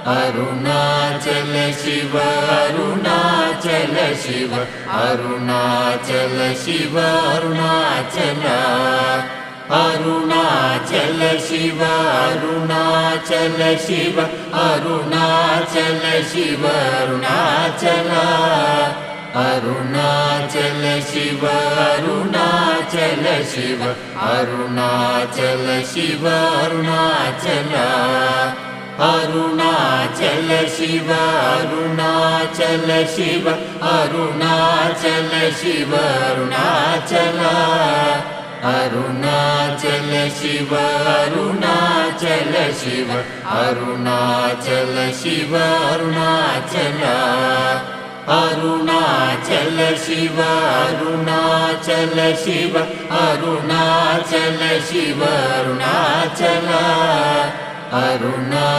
Arunachal Shiva Arunachal Shiva Arunachal Shiva Arunachal Arunachal Shiva Arunachal Shiva Arunachal Shiva Arunachal Arunachal Shiva Arunachal Shiva Arunachal Shiva Arunachal Arunachal Shiva Arunachal Shiva Arunachal Shiva Arunachal Arunachal Shiva Arunachal Shiva Arunachal Shiva Arunachal Arunachal Shiva Arunachal Shiva Arunachal Shiva Arunachal Arunachal